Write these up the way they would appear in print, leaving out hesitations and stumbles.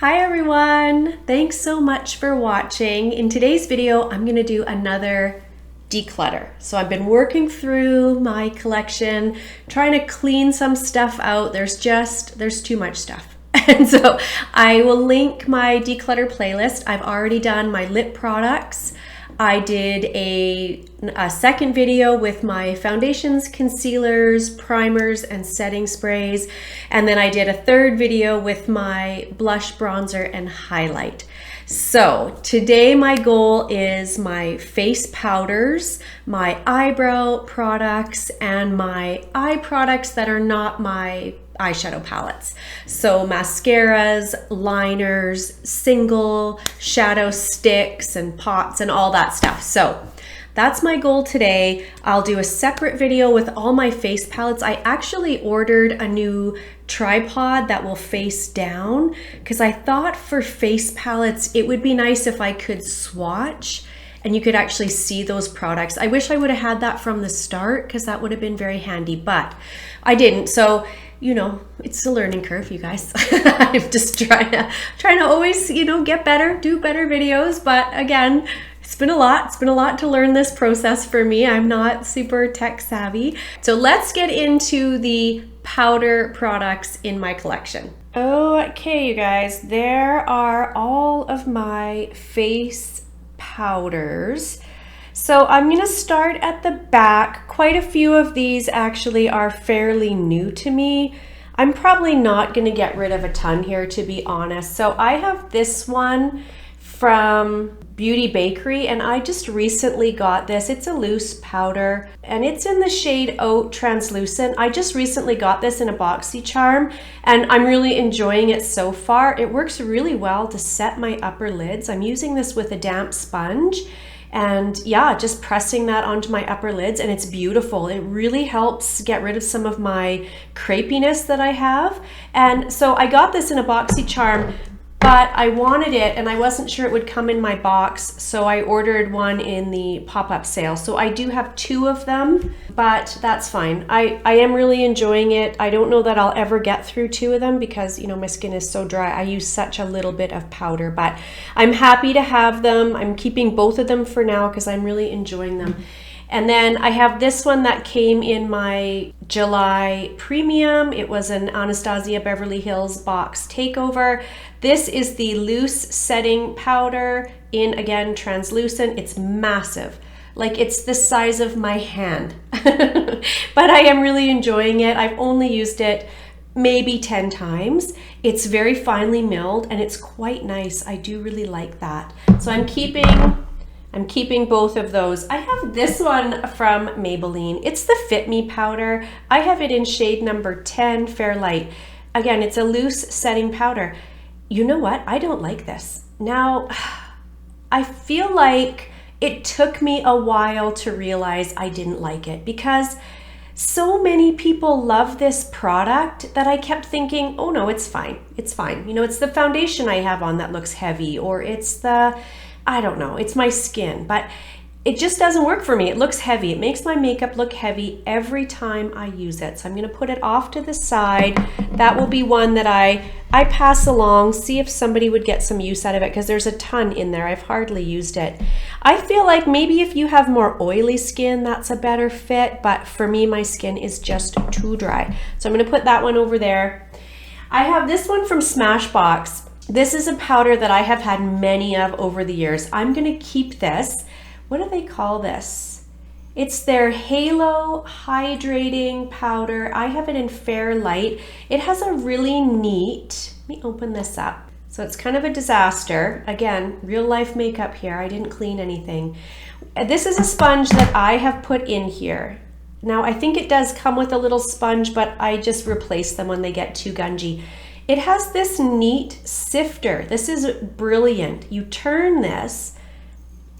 Hi everyone! Thanks so much for watching. In today's video, I'm gonna do another declutter. So I've been working through my collection, trying to clean some stuff out. There's too much stuff. And so I will link my declutter playlist. I've already done my lip products. I did a second video with my foundations, concealers, primers, and setting sprays. And then I did a third video with my blush, bronzer, and highlight. So today my goal is my face powders, my eyebrow products, and my eye products that are not my eyeshadow palettes. So mascaras, liners, single shadow sticks and pots and all that stuff. So that's my goal today. I'll do a separate video with all my face palettes. I actually ordered a new tripod that will face down because I thought for face palettes it would be nice if I could swatch and you could actually see those products. I wish I would have had that from the start because that would have been very handy, but I didn't. So you know, it's a learning curve, you guys. I'm just trying to always, get better, do better videos. But again, it's been a lot. It's been a lot to learn this process for me. I'm not super tech savvy. So let's get into the powder products in my collection. Okay, you guys, there are all of my face powders. So I'm going to start at the back. Quite a few of these actually are fairly new to me. I'm probably not going to get rid of a ton here, to be honest. So I have this one from Beauty Bakery, and I just recently got this. It's a loose powder, and it's in the shade Oat Translucent. I just recently got this in a BoxyCharm, and I'm really enjoying it so far. It works really well to set my upper lids. I'm using this with a damp sponge. And yeah, just pressing that onto my upper lids, and it's beautiful. It really helps get rid of some of my crepiness that I have. And so I got this in a BoxyCharm, but I wanted it and I wasn't sure it would come in my box, so I ordered one in the pop-up sale. So I do have two of them, but that's fine. I am really enjoying it. I don't know that I'll ever get through two of them because, my skin is so dry. I use such a little bit of powder, but I'm happy to have them. I'm keeping both of them for now because I'm really enjoying them. And then I have this one that came in my July premium. It was an Anastasia Beverly Hills box takeover. This is the loose setting powder in, again, translucent. It's massive. Like, it's the size of my hand. But I am really enjoying it. I've only used it maybe 10 times. It's very finely milled and it's quite nice. I do really like that. So I'm keeping both of those. I have this one from Maybelline. It's the Fit Me powder. I have it in shade number 10, Fair Light. Again, it's a loose setting powder. You know what? I don't like this. Now, I feel like it took me a while to realize I didn't like it because so many people love this product that I kept thinking, oh no, it's fine. It's fine. It's the foundation I have on that looks heavy, or it's I don't know, it's my skin, but it just doesn't work for me. It looks heavy. It makes my makeup look heavy every time I use it. So I'm going to put it off to the side. That will be one that I pass along, see if somebody would get some use out of it because there's a ton in there. I've hardly used it. I feel like maybe if you have more oily skin, that's a better fit, but for me, my skin is just too dry. So I'm going to put that one over there. I have this one from Smashbox. This is a powder that I have had many of over the years. I'm going to keep this. What do they call this? It's their Halo Hydrating Powder. I have it in Fair Light. It has a really neat, let me open this up. So it's kind of a disaster. Again, real life makeup here. I didn't clean anything. This is a sponge that I have put in here. Now I think it does come with a little sponge, but I just replace them when they get too gungy. It has this neat sifter. This is brilliant. You turn this.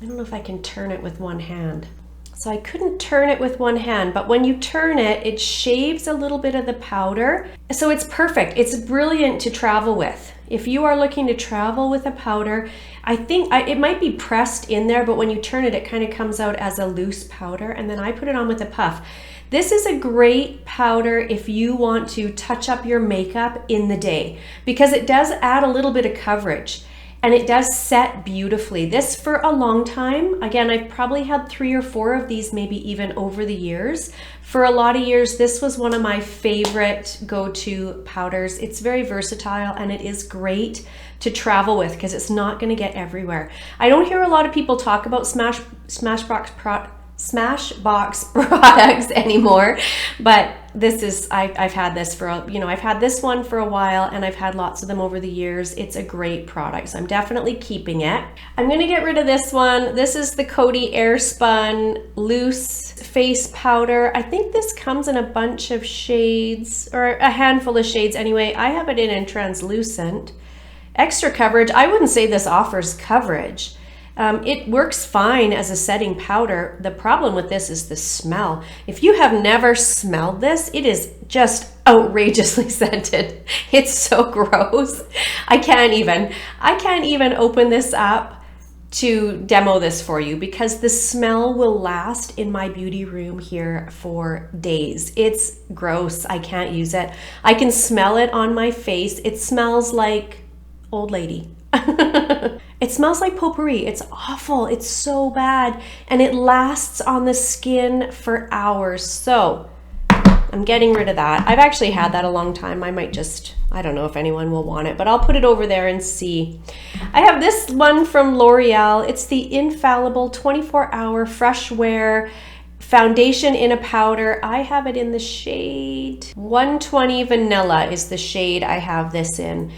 I don't know if I can turn it with one hand. So I couldn't turn it with one hand, but when you turn it, it shaves a little bit of the powder. So it's perfect. It's brilliant to travel with. If you are looking to travel with a powder, I think it might be pressed in there, but when you turn it, it kind of comes out as a loose powder, and then I put it on with a puff. This is a great powder if you want to touch up your makeup in the day, because it does add a little bit of coverage and it does set beautifully. This for a long time, again, I've probably had 3 or 4 of these, maybe even over the years. For a lot of years, this was one of my favorite go-to powders. It's very versatile and it is great to travel with because it's not going to get everywhere. I don't hear a lot of people talk about Smashbox products anymore, but this is, I've had this for, I've had this one for a while and I've had lots of them over the years. It's a great product, so I'm definitely keeping it. I'm going to get rid of this one. This is the Coty Airspun Loose Face Powder. I think this comes in a bunch of shades, or a handful of shades anyway. I have it in translucent. Extra coverage. I wouldn't say this offers coverage. It works fine as a setting powder. The problem with this is the smell. If you have never smelled this, it is just outrageously scented. It's so gross. I can't even open this up to demo this for you because the smell will last in my beauty room here for days. It's gross. I can't use it. I can smell it on my face. It smells like old lady. It smells like potpourri. It's awful. It's so bad. And it lasts on the skin for hours. So I'm getting rid of that. I've actually had that a long time. I might just, I don't know if anyone will want it, but I'll put it over there and see. I have this one from L'Oreal. It's the Infallible 24-Hour Fresh Wear Foundation in a Powder. I have it in the shade 120 Vanilla is the shade I have this in.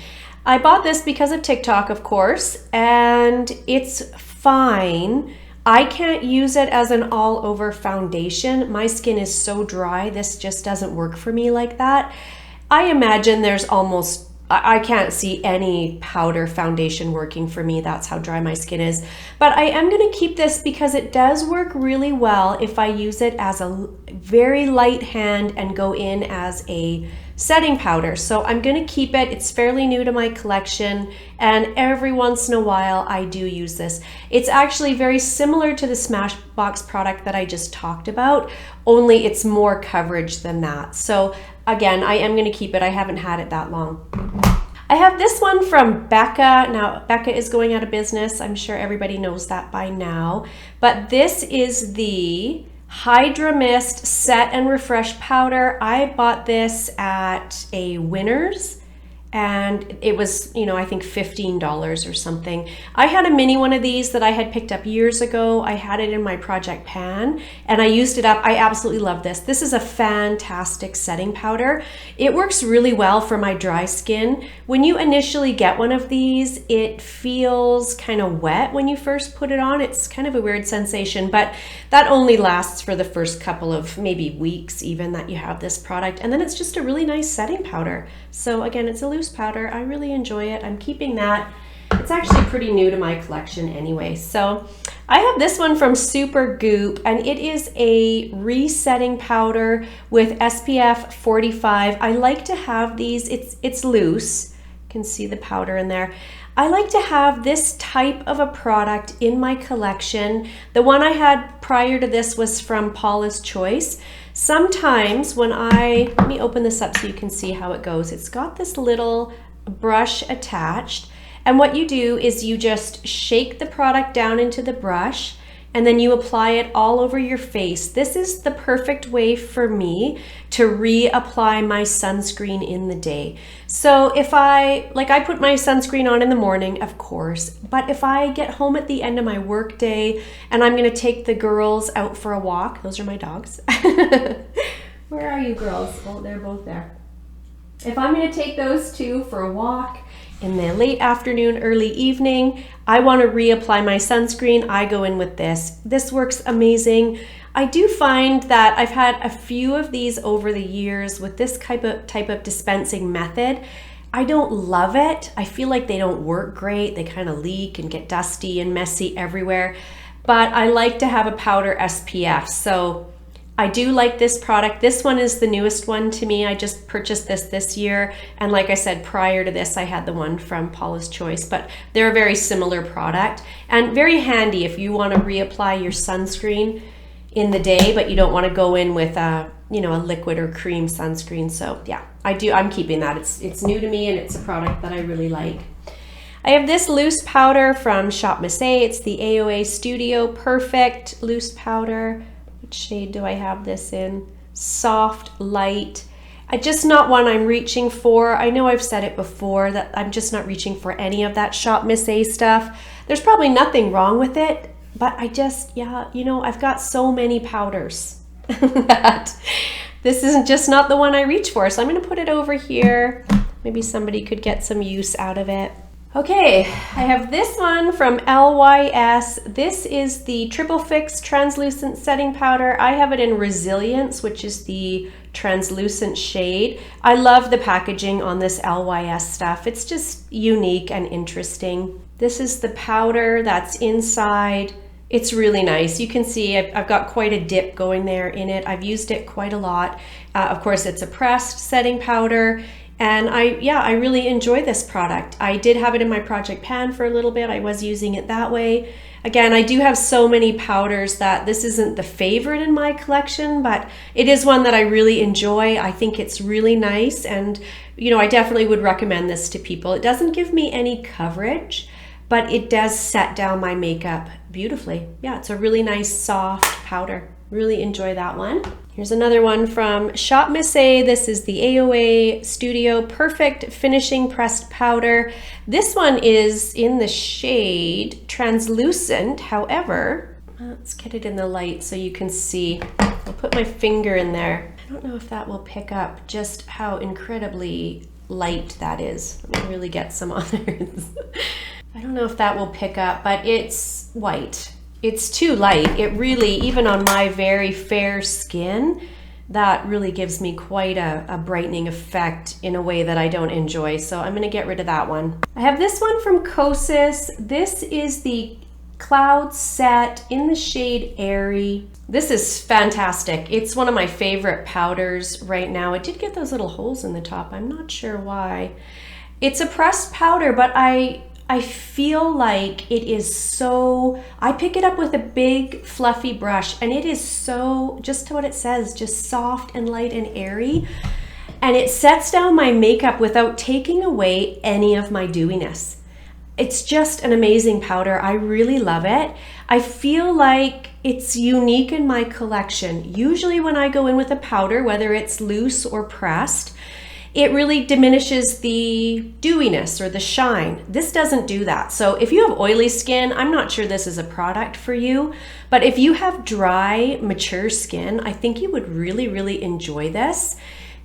I bought this because of TikTok, of course, and it's fine. I can't use it as an all-over foundation. My skin is so dry, this just doesn't work for me like that. I imagine there's almost, I can't see any powder foundation working for me. That's how dry my skin is. But I am going to keep this because it does work really well if I use it as a very light hand and go in as a setting powder. So I'm going to keep it. It's fairly new to my collection, and every once in a while I do use this. It's actually very similar to the Smashbox product that I just talked about, only it's more coverage than that. So again, I am going to keep it. I haven't had it that long. I have this one from Becca. Now, Becca is going out of business. I'm sure everybody knows that by now, but this is the Hydra Mist Set and Refresh Powder. I bought this at a Winners and it was, I think $15 or something. I had a mini one of these that I had picked up years ago. I had it in my project pan and I used it up. I absolutely love this. This is a fantastic setting powder. It works really well for my dry skin. When you initially get one of these, it feels kind of wet when you first put it on. It's kind of a weird sensation, but that only lasts for the first couple of maybe weeks even that you have this product. And then it's just a really nice setting powder. So again, it's a loose powder. I really enjoy it. I'm keeping that. It's actually pretty new to my collection anyway. So I have this one from Super Goop, and it is a resetting powder with SPF 45. I like to have these. It's loose. You can see the powder in there. I like to have this type of a product in my collection. The one I had prior to this was from Paula's Choice. Sometimes when let me open this up so you can see how it goes. It's got this little brush attached, and what you do is you just shake the product down into the brush and then you apply it all over your face. This is the perfect way for me to reapply my sunscreen in the day. So if I put my sunscreen on in the morning, of course, but if I get home at the end of my work day and I'm gonna take the girls out for a walk, those are my dogs. Where are you girls? Oh, they're both there. If I'm gonna take those two for a walk in the late afternoon, early evening, I want to reapply my sunscreen, I go in with this. This works amazing. I do find that I've had a few of these over the years with this type of dispensing method. I don't love it. I feel like they don't work great. They kind of leak and get dusty and messy everywhere. But I like to have a powder SPF. So I do like this product. This one is the newest one to me. I just purchased this year. And like I said, prior to this, I had the one from Paula's Choice, but they're a very similar product and very handy if you want to reapply your sunscreen. in the day, but you don't want to go in with a, you know, a liquid or cream sunscreen. So yeah, I'm keeping that. It's new to me and it's a product that I really like. I have this loose powder from Shop Mascara. It's the AOA Studio Perfect loose powder. What shade do I have this in? Soft, light. Just not one I'm reaching for. I know I've said it before that I'm just not reaching for any of that Shop Mascara stuff. There's probably nothing wrong with it, but I just, yeah, you know, I've got so many powders that this is just not the one I reach for. So I'm going to put it over here. Maybe somebody could get some use out of it. Okay, I have this one from LYS. This is the Triple Fix Translucent Setting Powder. I have it in Resilience, which is the translucent shade. I love the packaging on this LYS stuff. It's just unique and interesting. This is the powder that's inside. It's really nice. You can see I've got quite a dip going there in it. I've used it quite a lot. Of course, it's a pressed setting powder. And I really enjoy this product. I did have it in my project pan for a little bit. I was using it that way. Again, I do have so many powders that this isn't the favorite in my collection, but it is one that I really enjoy. I think it's really nice, and you know, I definitely would recommend this to people. It doesn't give me any coverage, but it does set down my makeup beautifully. Yeah, it's a really nice soft powder. Really enjoy that one. Here's another one from Shop Mascara. This is the AOA Studio Perfect Finishing Pressed Powder. This one is in the shade Translucent. However, let's get it in the light so you can see. I'll put my finger in there. I don't know if that will pick up just how incredibly light that is. Let me really get some others. I don't know if that will pick up, but it's white. It's too light. It really, even on my very fair skin, that really gives me quite a brightening effect in a way that I don't enjoy. So I'm gonna get rid of that one. I have this one from Kosas. This is the Cloud Set in the shade Airy. This is fantastic. It's one of my favorite powders right now. It did get those little holes in the top. I'm not sure why. It's a pressed powder, but I feel like it is so, I pick it up with a big fluffy brush and it is so, just to what it says, just soft and light and airy. And it sets down my makeup without taking away any of my dewiness. It's just an amazing powder. I really love it. I feel like it's unique in my collection. Usually when I go in with a powder, whether it's loose or pressed, it really diminishes the dewiness or the shine. This doesn't do that. So if you have oily skin, I'm not sure this is a product for you, but if you have dry, mature skin, I think you would really, really enjoy this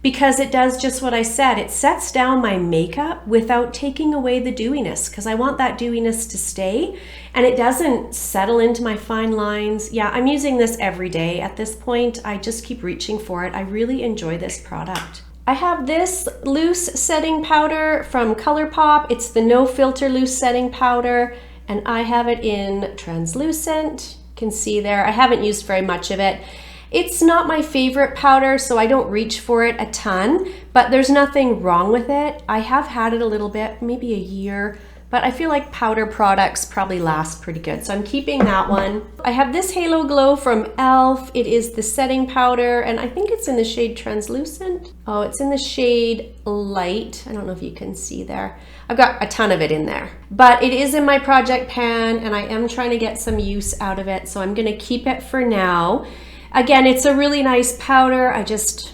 because it does just what I said. It sets down my makeup without taking away the dewiness because I want that dewiness to stay and it doesn't settle into my fine lines. Yeah, I'm using this every day at this point. I just keep reaching for it. I really enjoy this product. I have this loose setting powder from ColourPop. It's the No Filter Loose Setting Powder, and I have it in Translucent. You can see there, I haven't used very much of it. It's not my favorite powder, so I don't reach for it a ton, but there's nothing wrong with it. I have had it a little bit, maybe a year, but I feel like powder products probably last pretty good, so I'm keeping that one. I have this Halo Glow from e.l.f. It is the setting powder, and I think it's in the shade Translucent. Oh, it's in the shade Light. I don't know if you can see there. I've got a ton of it in there, but it is in my project pan, and I am trying to get some use out of it, so I'm gonna keep it for now. Again, it's a really nice powder. I just,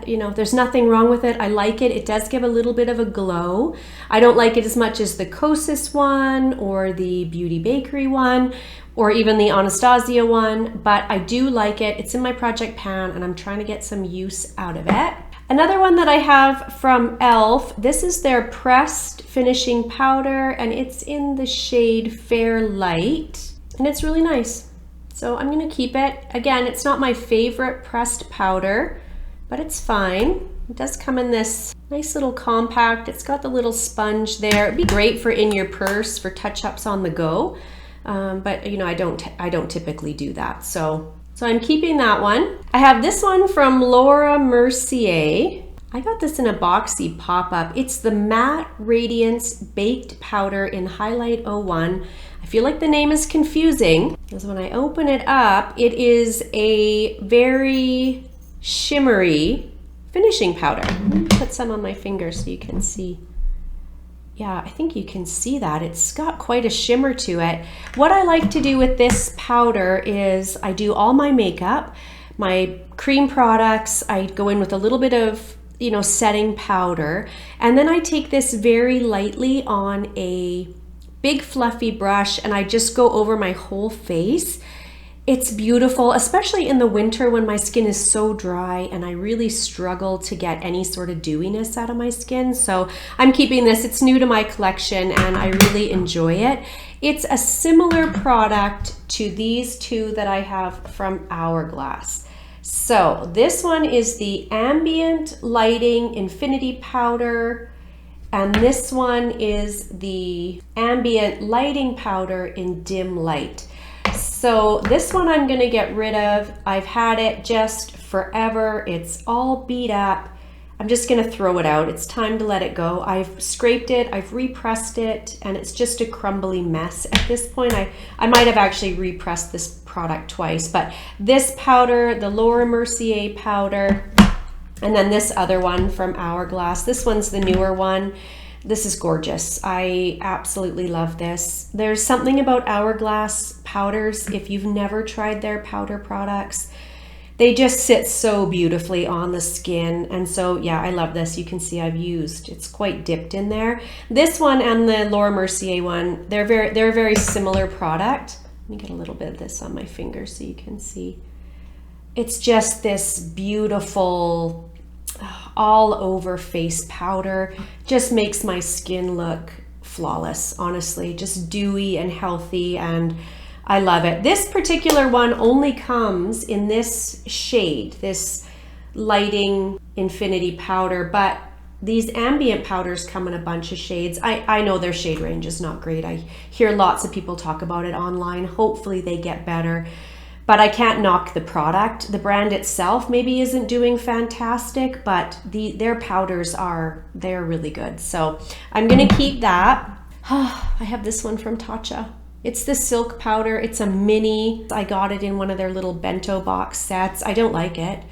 you know, there's nothing wrong with it. I like it. It does give a little bit of a glow. I don't like it as much as the Kosas one or the Beauty Bakery one or even the Anastasia one, but I do like it. It's in my project pan and I'm trying to get some use out of it. Another one that I have from e.l.f., this is their pressed finishing powder and it's in the shade Fair Light and it's really nice. So I'm gonna keep it. Again, it's not my favorite pressed powder, but it's fine. It does come in this nice little compact. It's got the little sponge there. It'd be great for in your purse for touch-ups on the go. But you know, I don't typically do that. So I'm keeping that one. I have this one from Laura Mercier. I got this in a boxy pop-up. It's the Matte Radiance Baked Powder in Highlight 01. I feel like the name is confusing because when I open it up, it is a very shimmery finishing powder. Let me put some on my finger so you can see. Yeah, I think you can see that. It's got quite a shimmer to it. What I like to do with this powder is I do all my makeup, my cream products, I go in with a little bit of, you know, setting powder, and then I take this very lightly on a big fluffy brush and I just go over my whole face. It's beautiful, especially in the winter when my skin is so dry and I really struggle to get any sort of dewiness out of my skin. So I'm keeping this. It's new to my collection and I really enjoy it. It's a similar product to these two that I have from Hourglass. So this one is the Ambient Lighting Infinity Powder, and this one is the Ambient Lighting Powder in Dim Light. So this one I'm going to get rid of. I've had it just forever. It's all beat up. I'm just going to throw it out. It's time to let it go. I've scraped it, I've repressed it, and it's just a crumbly mess at this point. I might have actually repressed this product twice, but this powder, the Laura Mercier powder, and then this other one from Hourglass. This one's the newer one. This is gorgeous. I absolutely love this. There's something about Hourglass powders. If you've never tried their powder products, they just sit so beautifully on the skin. And so, yeah, I love this. You can see I've used, it's quite dipped in there. This one and the Laura Mercier one, they're a very similar product. Let me get a little bit of this on my finger so you can see. It's just this beautiful all over face powder. Just makes my skin look flawless, honestly, just dewy and healthy, and I love it. This particular one only comes in this shade, this lighting infinity powder, but these ambient powders come in a bunch of shades. I know their shade range is not great. I hear lots of people talk about it online. Hopefully they get better. But I can't knock the product. The brand itself maybe isn't doing fantastic, but their powders they're really good. So I'm gonna keep that. I have this one from Tatcha. It's the silk powder. It's a mini. I got it in one of their little bento box sets. I don't like it.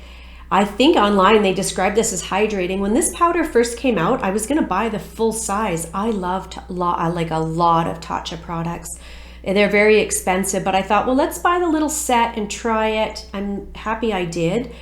I think online they described this as hydrating. When this powder first came out, I was gonna buy the full size. I loved like a lot of Tatcha products. They're very expensive, but I thought, well, let's buy the little set and try it. I'm happy I did.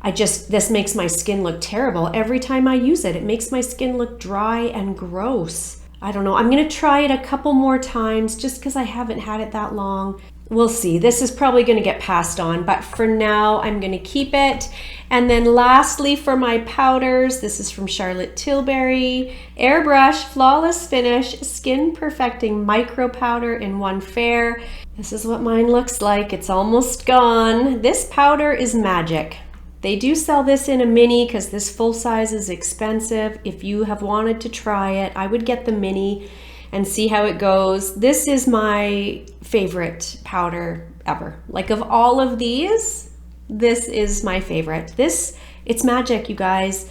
This makes my skin look terrible. Every time I use it, it makes my skin look dry and gross. I don't know. I'm gonna try it a couple more times just because I haven't had it that long. We'll see. This is probably gonna get passed on, but for now, I'm gonna keep it. And then lastly, for my powders, this is from Charlotte Tilbury. Airbrush Flawless Finish Skin Perfecting Micro Powder in One Fair. This is what mine looks like. It's almost gone. This powder is magic. They do sell this in a mini because this full size is expensive. If you have wanted to try it, I would get the mini and see how it goes. This is my favorite powder ever. Like, of all of these, this is my favorite. It's magic, you guys.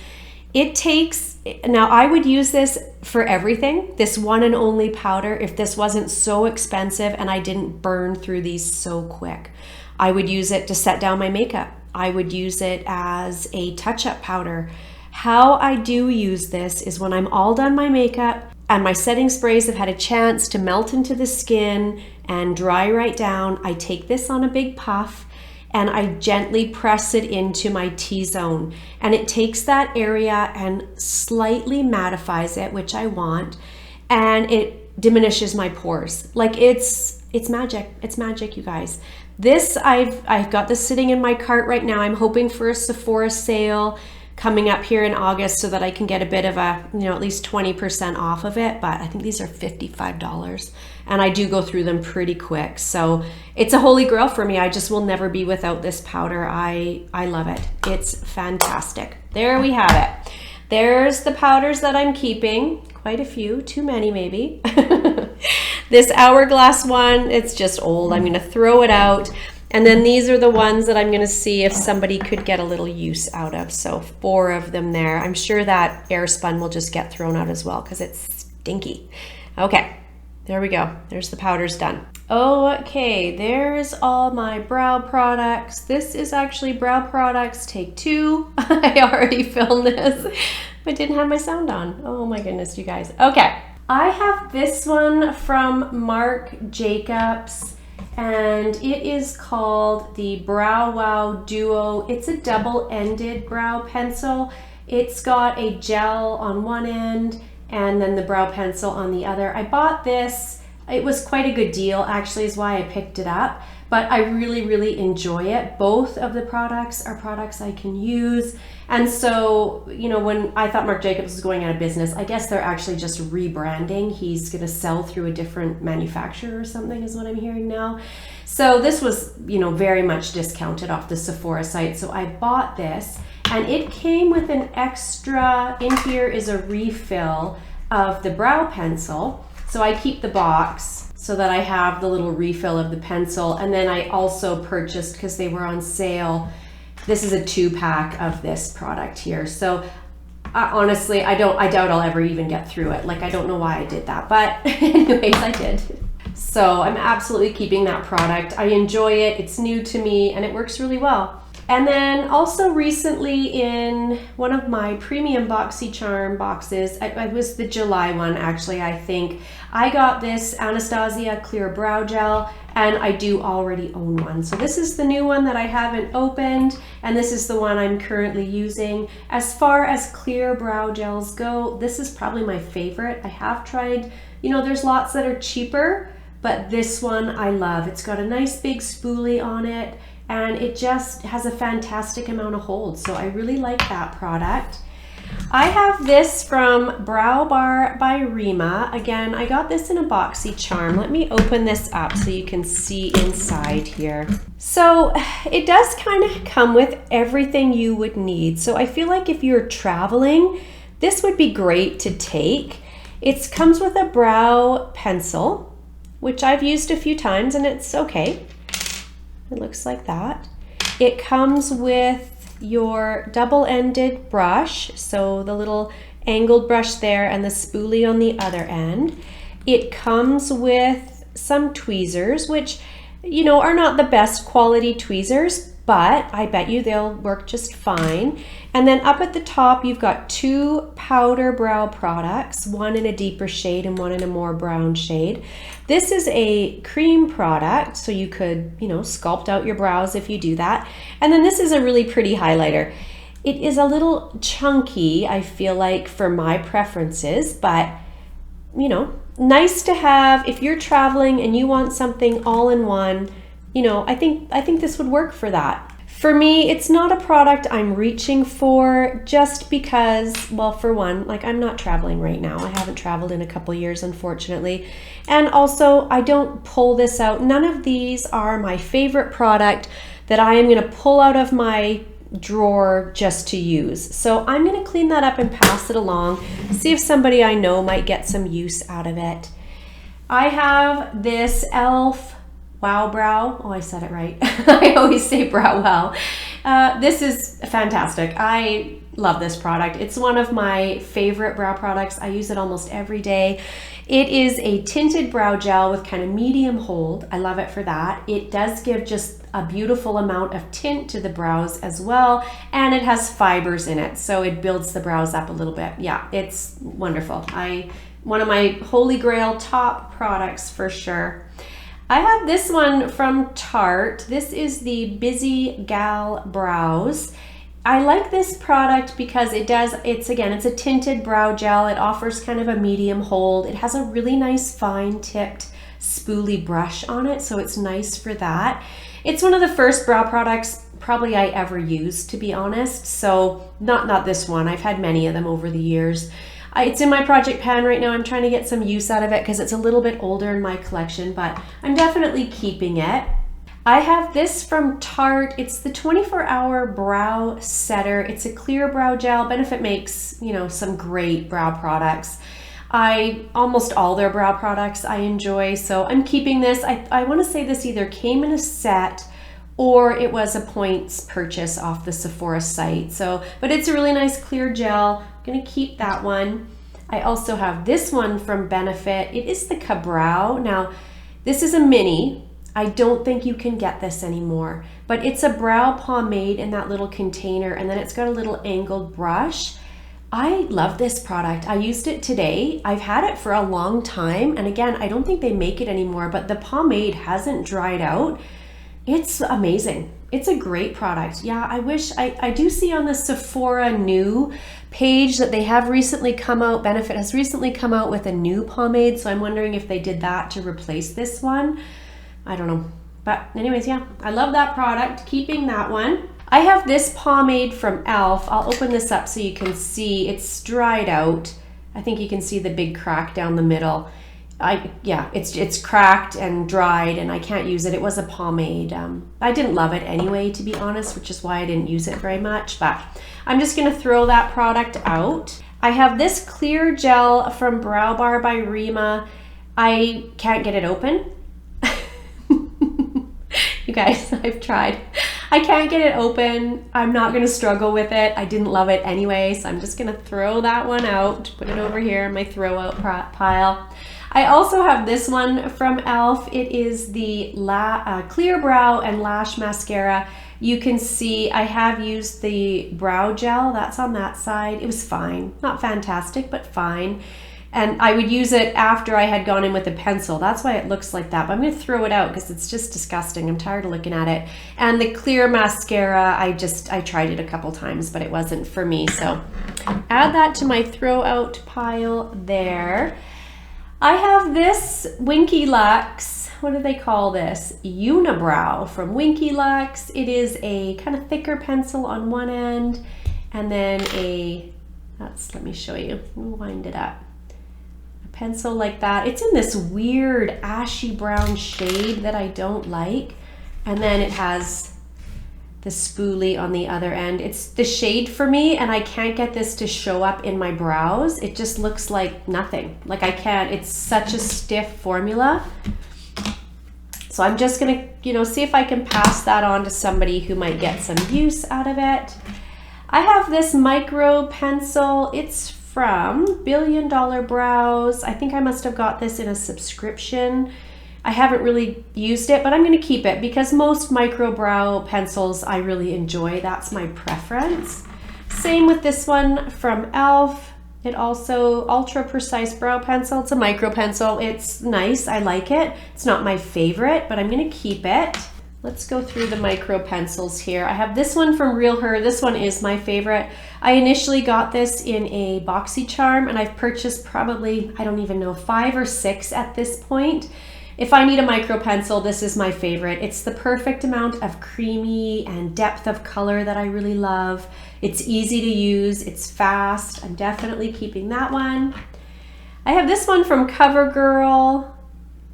Now I would use this for everything, this one and only powder, if this wasn't so expensive and I didn't burn through these so quick. I would use it to set down my makeup. I would use it as a touch-up powder. How I do use this is when I'm all done my makeup and my setting sprays have had a chance to melt into the skin and dry right down, I take this on a big puff and I gently press it into my T-zone. And it takes that area and slightly mattifies it, which I want, and it diminishes my pores. Like, it's magic. It's magic, you guys. This, I've got this sitting in my cart right now. I'm hoping for a Sephora sale coming up here in August so that I can get a bit of a, at least 20% off of it, but I think these are $55 and I do go through them pretty quick. So it's a holy grail for me. I just will never be without this powder. I love it. It's fantastic. There we have it. There's the powders that I'm keeping. Quite a few, too many maybe. This Hourglass one, it's just old. I'm gonna throw it out. And then these are the ones that I'm gonna see if somebody could get a little use out of. So 4 of them there. I'm sure that Airspun will just get thrown out as well because it's stinky. Okay, There we go. There's the powders done. Okay, there's all my brow products. This is actually brow products take 2. I already filmed this, but didn't have my sound on. Oh my goodness, you guys. Okay, I have this one from Marc Jacobs, and it is called the Brow Wow Duo. It's a double-ended brow pencil. It's got a gel on one end and then the brow pencil on the other. I bought this. It was quite a good deal, actually, is why I picked it up. But I really, really enjoy it. Both of the products are products I can use. And so, you know, when I thought Marc Jacobs was going out of business, I guess they're actually just rebranding. He's gonna sell through a different manufacturer or something is what I'm hearing now. So this was, you know, very much discounted off the Sephora site. So I bought this, and it came with an extra, in here is a refill of the brow pencil. So I keep the box so that I have the little refill of the pencil. And then I also purchased, because they were on sale, this is a 2-pack of this product here. So honestly, I doubt I'll ever even get through it. Like, I don't know why I did that, but anyways, I did. So I'm absolutely keeping that product. I enjoy it, it's new to me, and it works really well. And then also recently in one of my premium BoxyCharm boxes, it was the July one actually, I think, I got this Anastasia Clear Brow Gel, and I do already own one. So this is the new one that I haven't opened, and this is the one I'm currently using. As far as clear brow gels go, this is probably my favorite. I have tried, you know, there's lots that are cheaper, but this one I love. It's got a nice big spoolie on it, and it just has a fantastic amount of hold. So I really like that product. I have this from Brow Bar by Rima. Again, I got this in a BoxyCharm. Let me open this up so you can see inside here. So it does kind of come with everything you would need. So I feel like if you're traveling, this would be great to take. It comes with a brow pencil, which I've used a few times and it's okay. It looks like that. It comes with your double-ended brush, so the little angled brush there and the spoolie on the other end. It comes with some tweezers, which, you know, are not the best quality tweezers, but I bet you they'll work just fine. And then up at the top, you've got 2 powder brow products, one in a deeper shade and one in a more brown shade. This is a cream product, so you could, you know, sculpt out your brows if you do that. And then this is a really pretty highlighter. It is a little chunky, I feel like, for my preferences, but, you know, nice to have if you're traveling and you want something all in one. You know, I think this would work for that. For me, it's not a product I'm reaching for just because, well, for one, like, I'm not traveling right now. I haven't traveled in a couple years, unfortunately. And also, I don't pull this out. None of these are my favorite product that I am gonna pull out of my drawer just to use. So I'm gonna clean that up and pass it along, see if somebody I know might get some use out of it. I have this e.l.f. Wow Brow. Oh, I said it right. I always say Brow Wow. This is fantastic. I love this product. It's one of my favorite brow products. I use it almost every day. It is a tinted brow gel with kind of medium hold. I love it for that. It does give just a beautiful amount of tint to the brows as well, and it has fibers in it, so it builds the brows up a little bit. Yeah, it's wonderful. One of my holy grail top products for sure. I have this one from Tarte. This is the Busy Gal Brows. I like this product because it's a tinted brow gel. It offers kind of a medium hold. It has a really nice fine tipped spoolie brush on it, so it's nice for that. It's one of the first brow products probably I ever used, to be honest. So not this one. I've had many of them over the years. It's in my project pan right now. I'm trying to get some use out of it because it's a little bit older in my collection, but I'm definitely keeping it. I have this from Tarte. It's the 24-hour brow setter. It's a clear brow gel. Benefit makes, you know, some great brow products. Almost all their brow products I enjoy, so I'm keeping this. I want to say this either came in a set or it was a points purchase off the Sephora site. So, but it's a really nice clear gel. I'm gonna keep that one. I also have this one from Benefit. It is the Ka-Brow. Now, this is a mini. I don't think you can get this anymore, but it's a brow pomade in that little container, and then it's got a little angled brush. I love this product. I used it today. I've had it for a long time, and again, I don't think they make it anymore, but the pomade hasn't dried out. It's amazing. It's a great product. Yeah, I do see on the Sephora new page that they have recently come out, Benefit has recently come out with a new pomade, so I'm wondering if they did that to replace this one. I don't know. But anyways, yeah, I love that product. Keeping that one. I have this pomade from e.l.f. I'll open this up so you can see. It's dried out. I think you can see the big crack down the middle. Yeah, it's cracked and dried, and I can't use it. It was a pomade. I didn't love it anyway, to be honest, which is why I didn't use it very much. But I'm just going to throw that product out. I have this clear gel from Brow Bar by Rima. I can't get it open. You guys, I've tried. I can't get it open. I'm not going to struggle with it. I didn't love it anyway, so I'm just going to throw that one out, put it over here in my throw out pile. I also have this one from e.l.f. It is the Clear Brow and Lash Mascara. You can see I have used the brow gel. That's on that side. It was fine. Not fantastic, but fine. And I would use it after I had gone in with a pencil. That's why it looks like that. But I'm going to throw it out because it's just disgusting. I'm tired of looking at it. And the clear mascara, I tried it a couple times, but it wasn't for me. So add that to my throw out pile there. I have this Winky Lux, what do they call this? Unibrow from Winky Lux. It is a kind of thicker pencil on one end, and then let me show you, wind it up. Pencil like that. It's in this weird ashy brown shade that I don't like, and then it has the spoolie on the other end. It's the shade for me, and I can't get this to show up in my brows. It just looks like nothing. Like I can't, it's such a stiff formula. So I'm just gonna, see if I can pass that on to somebody who might get some use out of it. I have this micro pencil. It's from Billion Dollar Brows. I think I must have got this in a subscription. I haven't really used it, but I'm going to keep it because most micro brow pencils I really enjoy. That's my preference. Same with this one from e.l.f. It also ultra precise brow pencil. It's a micro pencil. It's nice. I like it. It's not my favorite, but I'm going to keep it. Let's go through the micro pencils here. I have this one from Real Her. This one is my favorite. I initially got this in a BoxyCharm, and I've purchased probably, I don't even know, 5 or 6 at this point. If I need a micro pencil, this is my favorite. It's the perfect amount of creamy and depth of color that I really love. It's easy to use. It's fast. I'm definitely keeping that one. I have this one from CoverGirl.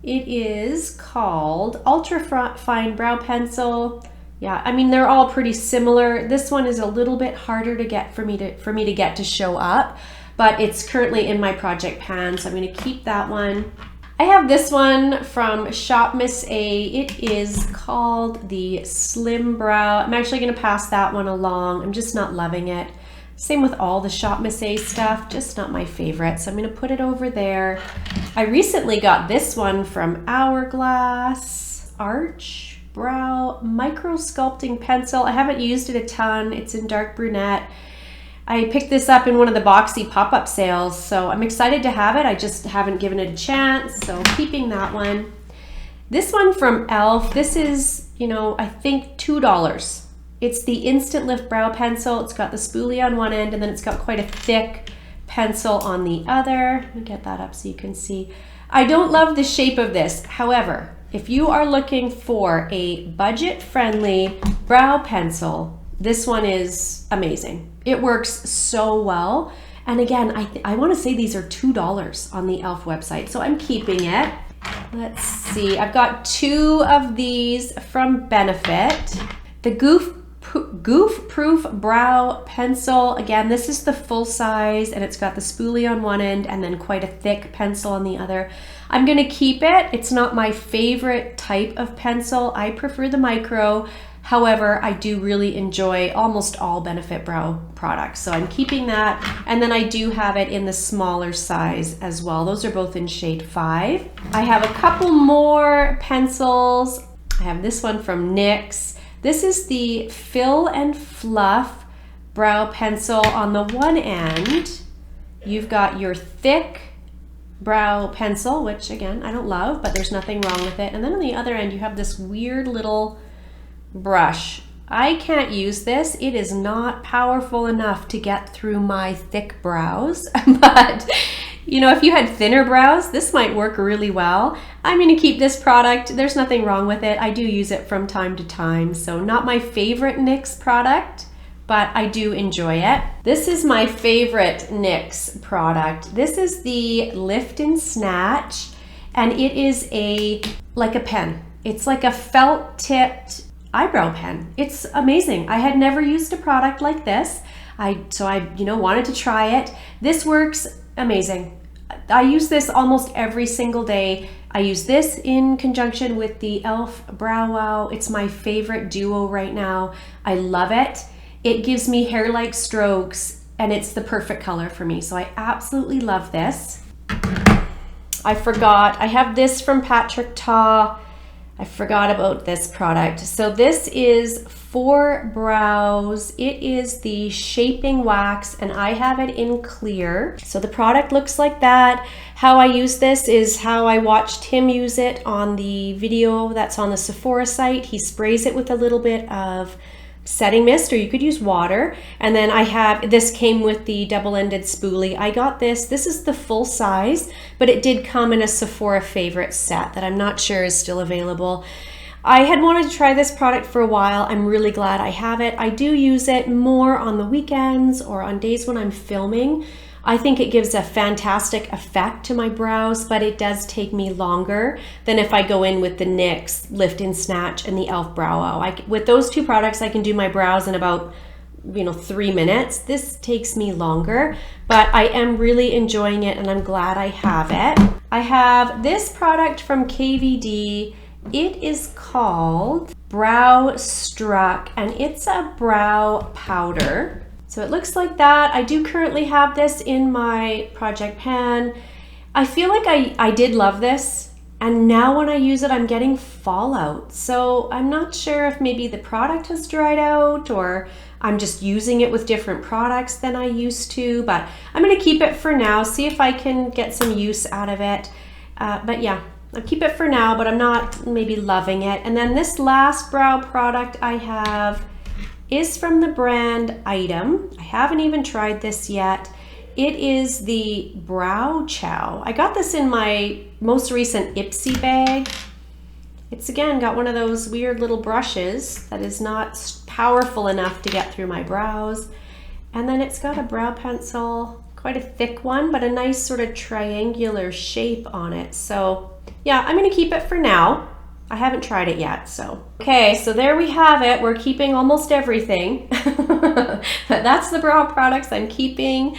It is called Ultra Fine Brow Pencil. Yeah, I mean, they're all pretty similar. This one is a little bit harder to get for me to get to show up, but it's currently in my project pan, so I'm going to keep that one. I have this one from Shop Miss A. It is called the Slim Brow. I'm actually going to pass that one along. I'm just not loving it. Same with all the Shop Miss A stuff, just not my favorite. So I'm going to put it over there. I recently got this one from Hourglass Arch Brow Micro Sculpting Pencil. I haven't used it a ton. It's in dark brunette. I picked this up in one of the Boxy pop-up sales, so I'm excited to have it. I just haven't given it a chance, so keeping that one. This one from e.l.f., this is, I think $2. It's the Instant Lift Brow Pencil. It's got the spoolie on one end, and then it's got quite a thick pencil on the other. Let me get that up so you can see. I don't love the shape of this. However, if you are looking for a budget-friendly brow pencil, this one is amazing. It works so well. And again, I want to say these are $2 on the e.l.f. website, so I'm keeping it. Let's see. I've got 2 of these from Benefit. The Goof Proof Brow Pencil. Again, this is the full size, and it's got the spoolie on one end and then quite a thick pencil on the other. I'm going to keep it. It's not my favorite type of pencil. I prefer the micro. However, I do really enjoy almost all Benefit Brow products. So I'm keeping that. And then I do have it in the smaller size as well. Those are both in shade 5. I have a couple more pencils. I have this one from NYX. This is the Fill and Fluff brow pencil. On the one end, you've got your thick brow pencil, which again, I don't love, but there's nothing wrong with it. And then on the other end, you have this weird little brush. I can't use this. It is not powerful enough to get through my thick brows, but you know, if you had thinner brows, this might work really well. I'm going to keep this product. There's nothing wrong with it. I do use it from time to time, so not my favorite NYX product, but I do enjoy it. This is my favorite NYX product. This is the Lift and Snatch, and it is like a pen. It's like a felt tipped eyebrow pen. It's amazing. I had never used a product like this. So I wanted to try it. This works amazing. I use this almost every single day. I use this in conjunction with the e.l.f. Brow Wow. It's my favorite duo right now. I love it. It gives me hair-like strokes and it's the perfect color for me. So I absolutely love this. I forgot, I have this from Patrick Ta. I forgot about this product. So this is for brows. It is the shaping wax and I have it in clear. So the product looks like that. How I use this is how I watched him use it on the video that's on the Sephora site. He sprays it with a little bit of setting mist, or you could use water. And then I have, this came with the double-ended spoolie. I got this. This is the full size, but it did come in a Sephora favorite set that I'm not sure is still available. I had wanted to try this product for a while. I'm really glad I have it. I do use it more on the weekends or on days when I'm filming. I think it gives a fantastic effect to my brows, but it does take me longer than if I go in with the NYX Lift and Snatch and the e.l.f. Brow Wow. With those two products, I can do my brows in about 3 minutes. This takes me longer, but I am really enjoying it and I'm glad I have it. I have this product from KVD. It is called Brow Struck and it's a brow powder. So it looks like that. I do currently have this in my project pan. I feel like I did love this, and now when I use it, I'm getting fallout. So I'm not sure if maybe the product has dried out or I'm just using it with different products than I used to, but I'm gonna keep it for now, see if I can get some use out of it. But yeah, I'll keep it for now, but I'm not maybe loving it. And then this last brow product I have is from the brand Item. I haven't even tried this yet. It is the Brow Chow. I got this in my most recent Ipsy bag. It's again got one of those weird little brushes that is not powerful enough to get through my brows. And then it's got a brow pencil, quite a thick one, but a nice sort of triangular shape on it. So yeah, I'm gonna keep it for now. I haven't tried it yet, so. Okay, so there we have it. We're keeping almost everything. But that's the brow products I'm keeping.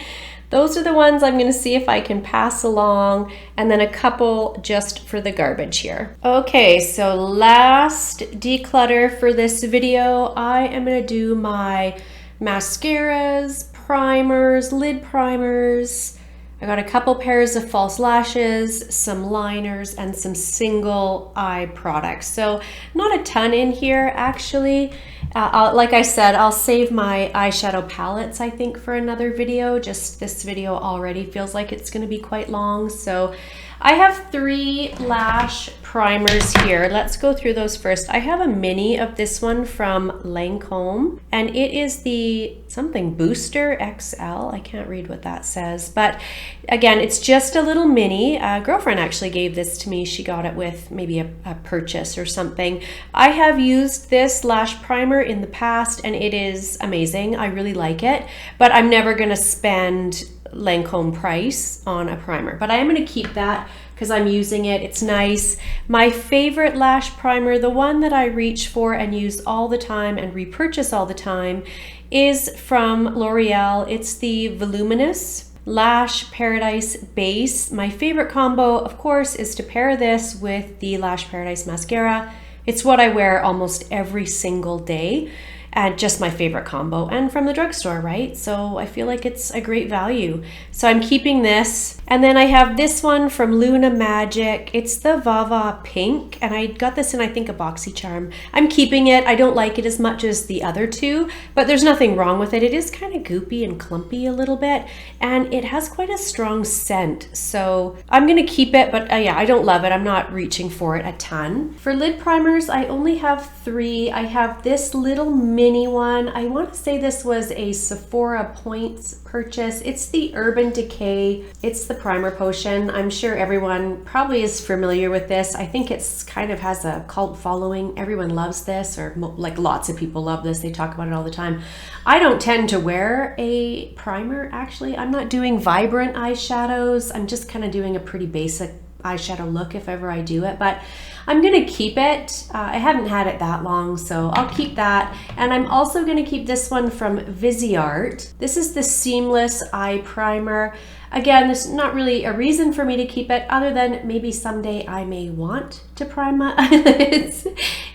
Those are the ones I'm gonna see if I can pass along, and then a couple just for the garbage here. Okay, so last declutter for this video, I am gonna do my mascaras, primers, lid primers. I got a couple pairs of false lashes, some liners, and some single eye products. So not a ton in here, actually. Like I said, I'll save my eyeshadow palettes, I think, for another video. Just this video already feels like it's gonna be quite long. So I have 3 lash primers here. Let's go through those first. I have a mini of this one from Lancome, and it is the something Booster XL. I can't read what that says, but again, it's just a little mini. A girlfriend actually gave this to me. She got it with maybe a purchase or something. I have used this lash primer in the past, and it is amazing. I really like it, but I'm never gonna spend Lancome price on a primer, but I am going to keep that because I'm using it. It's nice. My favorite lash primer, the one that I reach for and use all the time and repurchase all the time, is from L'Oreal. It's the Voluminous Lash Paradise Base. My favorite combo, of course, is to pair this with the Lash Paradise Mascara. It's what I wear almost every single day. And just my favorite combo, and from the drugstore, right? So I feel like it's a great value. So I'm keeping this. And then I have this one from Luna Magic. It's the Vava Pink, and I got this in, I think, a BoxyCharm. I'm keeping it. I don't like it as much as the other two, but there's nothing wrong with it. It is kind of goopy and clumpy a little bit, and it has quite a strong scent. So I'm gonna keep it, but yeah, I don't love it. I'm not reaching for it a ton. For lid primers, I only have 3. I have this little mini one. I want to say this was a Sephora Points purchase. It's the Urban Decay. It's the primer potion. I'm sure everyone probably is familiar with this. I think it's kind of has a cult following. Everyone loves this, or like lots of people love this. They talk about it all the time. I don't tend to wear a primer, actually. I'm not doing vibrant eyeshadows. I'm just kind of doing a pretty basic eyeshadow look if ever I do it, but I'm gonna keep it. I haven't had it that long, so I'll keep that. And I'm also gonna keep this one from Viseart. This is the Seamless Eye Primer. Again, there's not really a reason for me to keep it other than maybe someday I may want to prime my eyelids.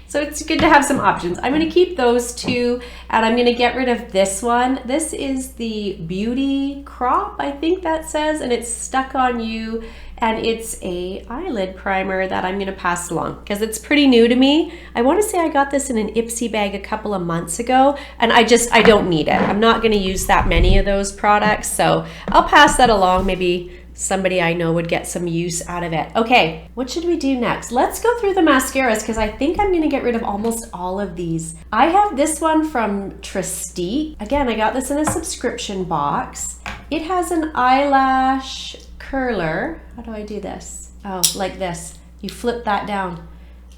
So it's good to have some options. I'm gonna keep those 2, and I'm gonna get rid of this one. This is the Beauty Crop, I think that says, and it's Stuck on You, and it's a eyelid primer that I'm gonna pass along because it's pretty new to me. I wanna say I got this in an Ipsy bag a couple of months ago, and I don't need it. I'm not gonna use that many of those products, so I'll pass that along. Maybe somebody I know would get some use out of it. Okay, what should we do next? Let's go through the mascaras because I think I'm gonna get rid of almost all of these. I have this one from Tristique. Again, I got this in a subscription box. It has an eyelash curler. How do I do this? Oh, like this. You flip that down.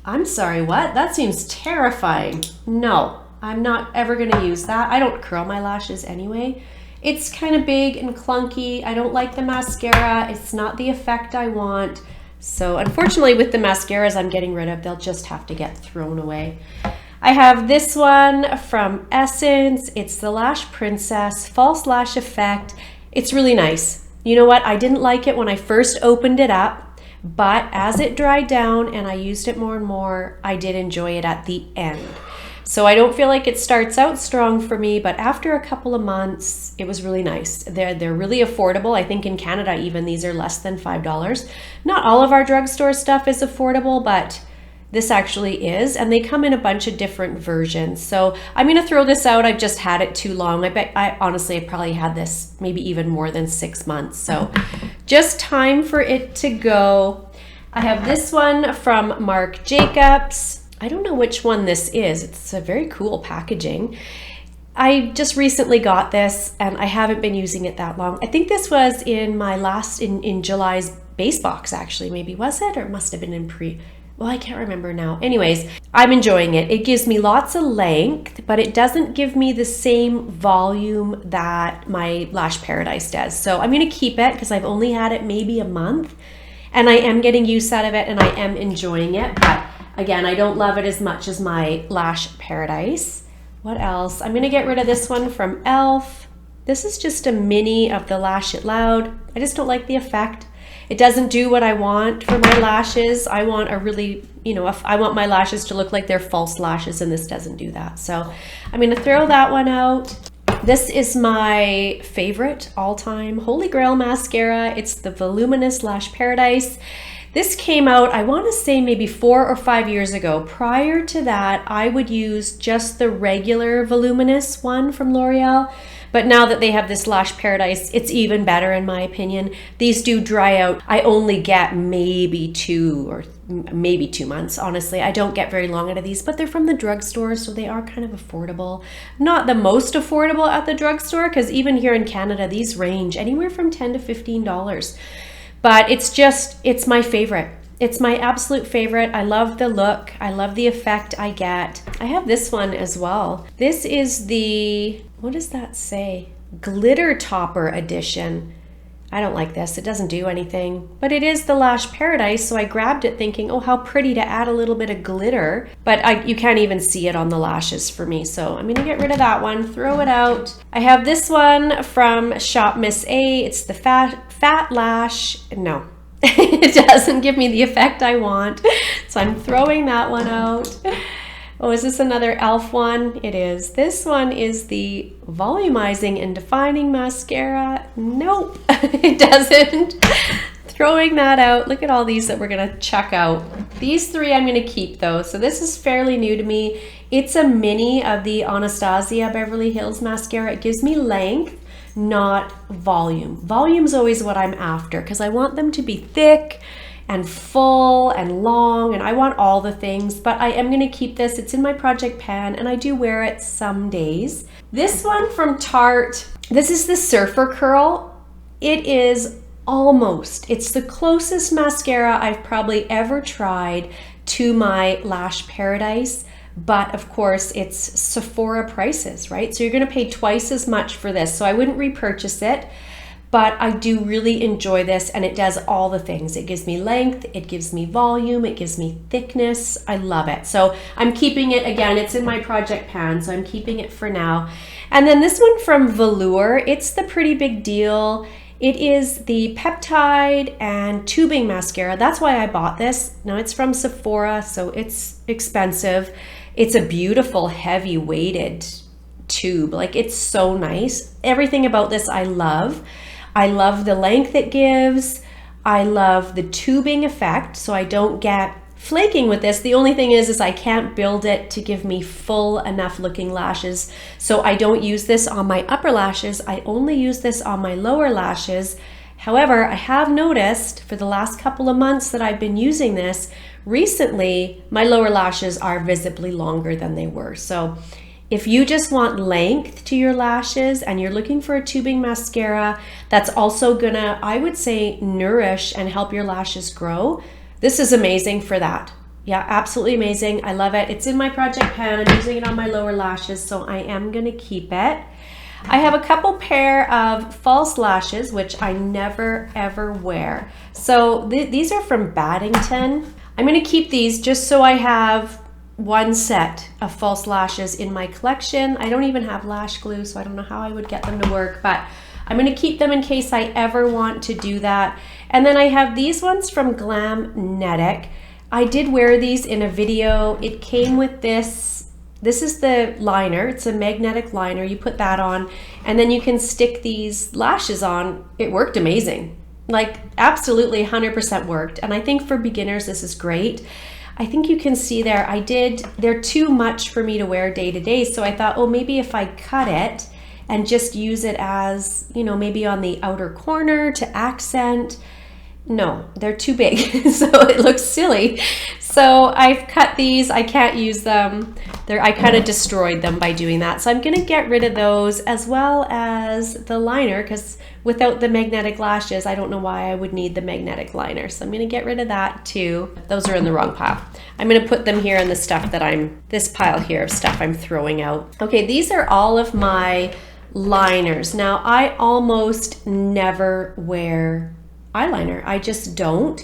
I'm sorry, what? That seems terrifying. No, I'm not ever gonna use that. I don't curl my lashes anyway. It's kind of big and clunky. I don't like the mascara. It's not the effect I want. So unfortunately with the mascaras I'm getting rid of, they'll just have to get thrown away. I have this one from Essence. It's the Lash Princess False Lash Effect. It's really nice. You know what? I didn't like it when I first opened it up, but as it dried down and I used it more and more, I did enjoy it at the end. So I don't feel like it starts out strong for me, but after a couple of months, it was really nice. They're really affordable. I think in Canada even these are less than $5. Not all of our drugstore stuff is affordable, but this actually is, and they come in a bunch of different versions. So I'm gonna throw this out. I've just had it too long. I honestly probably had this maybe even more than 6 months. So just time for it to go. I have this one from Marc Jacobs. I don't know which one this is. It's a very cool packaging. I just recently got this and I haven't been using it that long. I think this was in my last, in July's base box actually, maybe was it? Or it must have been in well, I can't remember now. Anyways, I'm enjoying it. It gives me lots of length, but it doesn't give me the same volume that my Lash Paradise does. So I'm gonna keep it because I've only had it maybe a month and I am getting use out of it and I am enjoying it. But again, I don't love it as much as my Lash Paradise. What else? I'm gonna get rid of this one from e.l.f. This is just a mini of the Lash It Loud. I just don't like the effect. It doesn't do what I want for my lashes. I want a really, I want my lashes to look like they're false lashes, and this doesn't do that. So I'm gonna throw that one out. This is my favorite all-time Holy Grail mascara. It's the Voluminous Lash Paradise. This came out, I want to say maybe 4 or 5 years ago. Prior to that, I would use just the regular voluminous one from L'Oreal. But now that they have this Lash Paradise, it's even better in my opinion. These do dry out. I only get maybe 2 months, honestly. I don't get very long out of these, but they're from the drugstore, so they are kind of affordable. Not the most affordable at the drugstore, because even here in Canada, these range anywhere from $10 to $15. But it's my favorite. It's my absolute favorite. I love the look. I love the effect I get. I have this one as well. This is the, what does that say? Glitter Topper Edition. I don't like this. It doesn't do anything, but it is the Lash Paradise. So I grabbed it thinking, oh, how pretty to add a little bit of glitter, but you can't even see it on the lashes for me. So I'm gonna get rid of that one, throw it out. I have this one from Shop Miss A. It's the Fat Lash. No, It doesn't give me the effect I want, so I'm throwing that one out. Oh, is this another e.l.f. one? It is. This one is the Volumizing and Defining Mascara. Nope, it doesn't. Throwing that out. Look at all these that we're gonna check out. These three I'm gonna keep though. So this is fairly new to me. It's a mini of the Anastasia Beverly Hills mascara. It gives me length, not volume. Volume's always what I'm after because I want them to be thick and full and long, and I want all the things, but I am gonna keep this. It's in my project pan and I do wear it some days. This one from Tarte, this is the Surfer Curl. It is it's the closest mascara I've probably ever tried to my Lash Paradise, but of course it's Sephora prices, right? So you're gonna pay twice as much for this. So I wouldn't repurchase it, but I do really enjoy this and it does all the things. It gives me length, it gives me volume, it gives me thickness. I love it. So I'm keeping it, again, it's in my project pan, so I'm keeping it for now. And then this one from Velour, it's the Pretty Big Deal. It is the peptide and tubing mascara. That's why I bought this. Now it's from Sephora, so it's expensive. It's a beautiful, heavy weighted tube. Like, it's so nice. Everything about this I love. I love the length it gives. I love the tubing effect, so I don't get flaking with this. The only thing is I can't build it to give me full enough looking lashes. So I don't use this on my upper lashes. I only use this on my lower lashes. However, I have noticed for the last couple of months that I've been using this, recently my lower lashes are visibly longer than they were. So if you just want length to your lashes and you're looking for a tubing mascara that's also gonna, I would say, nourish and help your lashes grow, this is amazing for that. Yeah, absolutely amazing. I love it. It's in my project pan. I'm using it on my lower lashes, so I am gonna keep it. I have a couple pair of false lashes, which I never ever wear. So these are from Baddington. I'm gonna keep these just so I have one set of false lashes in my collection. I don't even have lash glue, so I don't know how I would get them to work, but I'm gonna keep them in case I ever want to do that. And then I have these ones from Glamnetic. I did wear these in a video. It came with this. This is the liner. It's a magnetic liner. You put that on and then you can stick these lashes on. It worked amazing. Like, absolutely 100% worked. And I think for beginners, this is great. I think you can see there, they're too much for me to wear day to day. So I thought, oh, maybe if I cut it and just use it as, you know, maybe on the outer corner to accent. No, they're too big, so it looks silly. So I've cut these, I can't use them. I kind of destroyed them by doing that. So I'm gonna get rid of those as well as the liner, because without the magnetic lashes, I don't know why I would need the magnetic liner. So I'm gonna get rid of that too. Those are in the wrong pile. I'm gonna put them here in the stuff that this pile here of stuff I'm throwing out. Okay, these are all of my liners. Now, I almost never wear eyeliner. I just don't.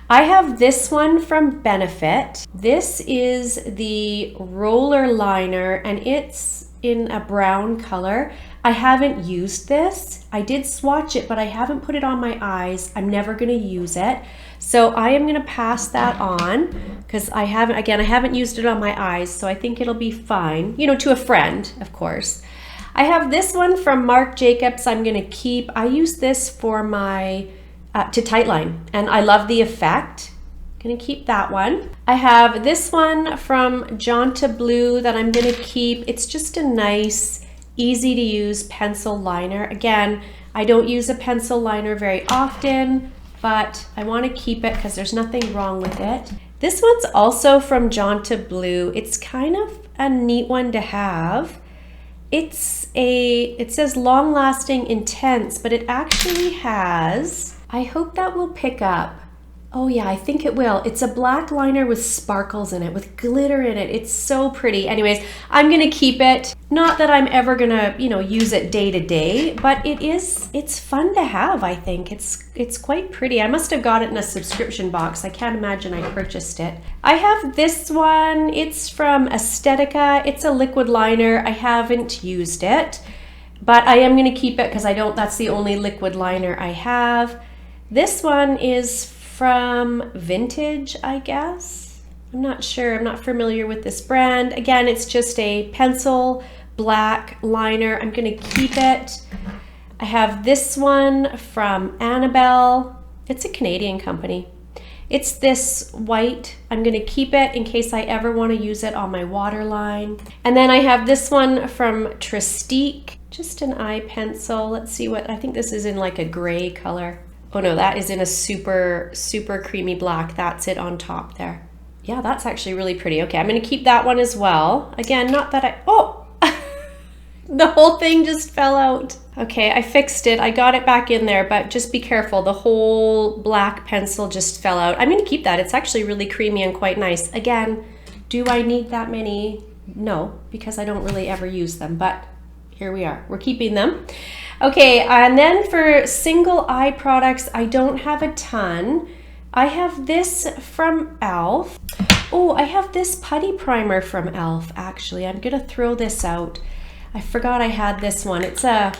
I have this one from Benefit. This is the roller liner and it's in a brown color. I haven't used this. I did swatch it, but I haven't put it on my eyes. I'm never gonna use it. So I am gonna pass that on because I haven't used it on my eyes, so I think it'll be fine. You know, to a friend, of course. I have this one from Marc Jacobs I'm gonna keep. I use this for my to tightline and I love the effect. Gonna keep that one. I have this one from Jonta Blue that I'm gonna keep. It's just a nice, easy to use pencil liner. Again, I don't use a pencil liner very often, but I want to keep it because there's nothing wrong with it. This one's also from Jonta Blue. It's kind of a neat one to have. It says long lasting intense, but it actually has, I hope that will pick up. Oh yeah, I think it will. It's a black liner with sparkles in it, with glitter in it. It's so pretty. Anyways, I'm gonna keep it. Not that I'm ever gonna, you know, use it day to day, but it's fun to have, I think. It's quite pretty. I must have got it in a subscription box. I can't imagine I purchased it. I have this one. It's from Aesthetica. It's a liquid liner. I haven't used it, but I am gonna keep it because that's the only liquid liner I have. This one is from Vintage, I guess. I'm not sure, I'm not familiar with this brand. Again, it's just a pencil black liner. I'm gonna keep it. I have this one from Annabelle. It's a Canadian company. It's this white. I'm gonna keep it in case I ever wanna use it on my waterline. And then I have this one from Tristique, just an eye pencil. Let's see what, I think this is in like a gray color. Oh no, that is in a super, super creamy black. That's it on top there. Yeah, that's actually really pretty. Okay, I'm gonna keep that one as well. Again, not that oh, the whole thing just fell out. Okay, I fixed it. I got it back in there, but just be careful. The whole black pencil just fell out. I'm gonna keep that. It's actually really creamy and quite nice. Again, do I need that many? No, because I don't really ever use them, but here we are. We're keeping them. Okay, and then for single eye products, I don't have a ton. I have this from e.l.f. Oh, I have this putty primer from e.l.f. actually. I'm gonna throw this out. I forgot I had this one. It's a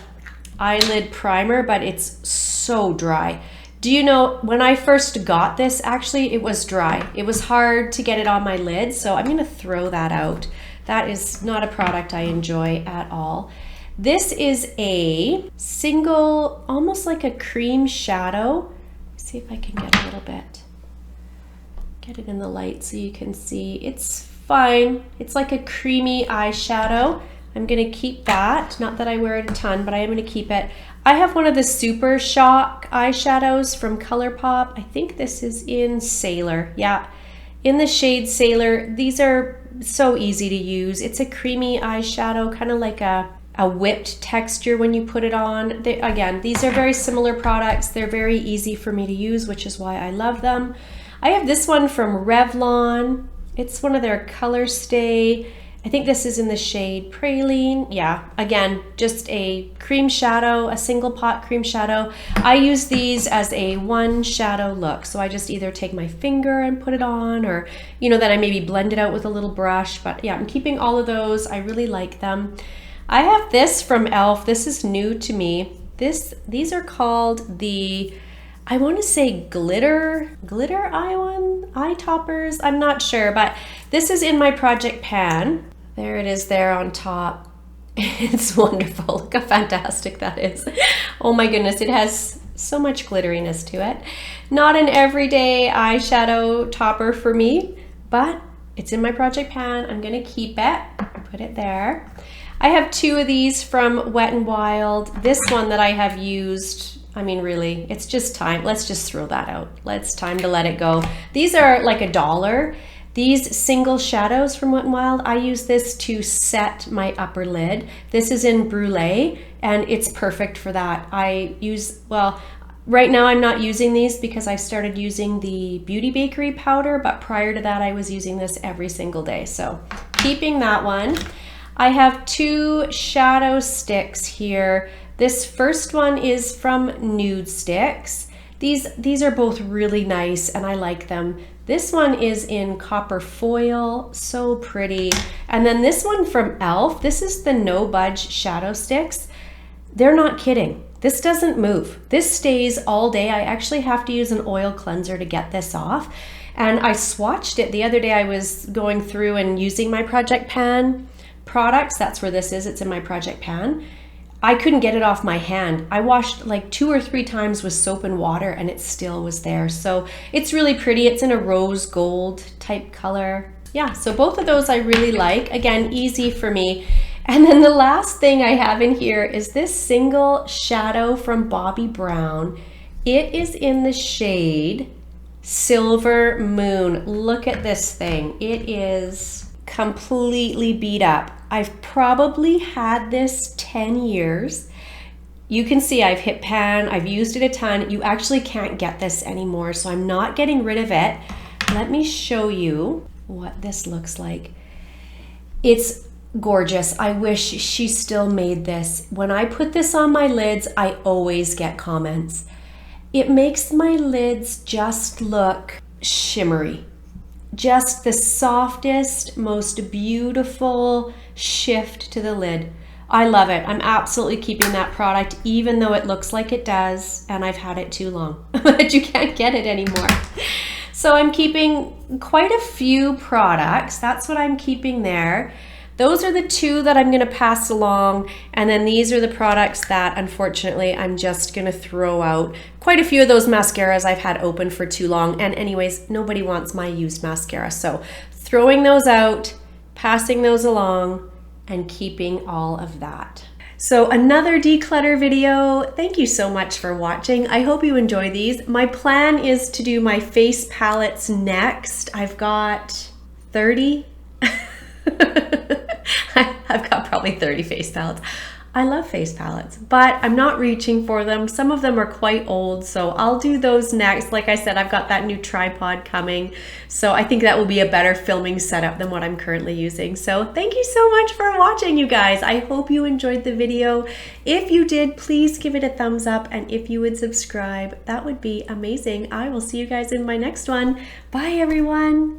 eyelid primer, but it's so dry. Do you know, when I first got this, actually it was dry. It was hard to get it on my lids, so I'm gonna throw that out. That is not a product I enjoy at all. This is a single, almost like a cream shadow. Let's see if I can get a little bit. Get it in the light so you can see. It's fine. It's like a creamy eyeshadow. I'm gonna keep that. Not that I wear it a ton, but I am gonna keep it. I have one of the Super Shock eyeshadows from ColourPop. I think this is in Sailor. Yeah, in the shade Sailor. These are so easy to use. It's a creamy eyeshadow, kind of like a whipped texture when you put it on. Again, these are very similar products. They're very easy for me to use, which is why I love them. I have this one from Revlon. It's one of their Color Stay. I think this is in the shade Praline. Yeah, again, just a cream shadow, a single pot cream shadow. I use these as a one shadow look. So I just either take my finger and put it on, or, you know, then I maybe blend it out with a little brush. But yeah, I'm keeping all of those. I really like them. I have this from e.l.f. This is new to me. These are called the, I want to say glitter eye toppers. I'm not sure, but this is in my project pan. There it is there on top. It's wonderful. Look how fantastic that is. Oh my goodness, it has so much glitteriness to it. Not an everyday eyeshadow topper for me, but it's in my project pan. I'm gonna keep it, put it there. I have two of these from Wet n Wild. This one that I have used, I mean, really, it's just time. Let's just throw that out. It's time to let it go. These are like $1. These single shadows from Wet n Wild, I use this to set my upper lid. This is in Brulee, and it's perfect for that. I use, well, right now I'm not using these because I started using the Beauty Bakery powder, but prior to that I was using this every single day. So keeping that one. I have two shadow sticks here. This first one is from Nude Sticks. These are both really nice and I like them. This one is in copper foil, so pretty. And then this one from e.l.f., this is the No Budge shadow sticks. They're not kidding. This doesn't move. This stays all day. I actually have to use an oil cleanser to get this off. And I swatched it the other day. I was going through and using my Project Pan products. That's where this is. It's in my Project Pan. I couldn't get it off my hand. I washed like 2 or 3 times with soap and water and it still was there. So it's really pretty. It's in a rose gold type color. Yeah, so both of those I really like. Again, easy for me. And then the last thing I have in here is this single shadow from Bobbi Brown. It is in the shade Silver Moon. Look at this thing. It is completely beat up. I've probably had this 10 years. You can see I've hit pan, I've used it a ton. You actually can't get this anymore, so I'm not getting rid of it. Let me show you what this looks like. It's gorgeous. I wish she still made this. When I put this on my lids, I always get comments. It makes my lids just look shimmery. Just the softest, most beautiful shift to the lid. I love it. I'm absolutely keeping that product, even though it looks like it does, and I've had it too long, but you can't get it anymore. So I'm keeping quite a few products. That's what I'm keeping there. Those are the two that I'm gonna pass along, and then these are the products that unfortunately I'm just gonna throw out. Quite a few of those mascaras I've had open for too long, and anyways, nobody wants my used mascara. So throwing those out, passing those along, and keeping all of that. So another declutter video. Thank you so much for watching. I hope you enjoy these. My plan is to do my face palettes next. I've got 30. I've got probably 30 face palettes. I love face palettes, but I'm not reaching for them. Some of them are quite old, so I'll do those next. Like I said, I've got that new tripod coming, so I think that will be a better filming setup than what I'm currently using. So thank you so much for watching, you guys. I hope you enjoyed the video. If you did, please give it a thumbs up, and if you would subscribe, that would be amazing. I will see you guys in my next one. Bye, everyone.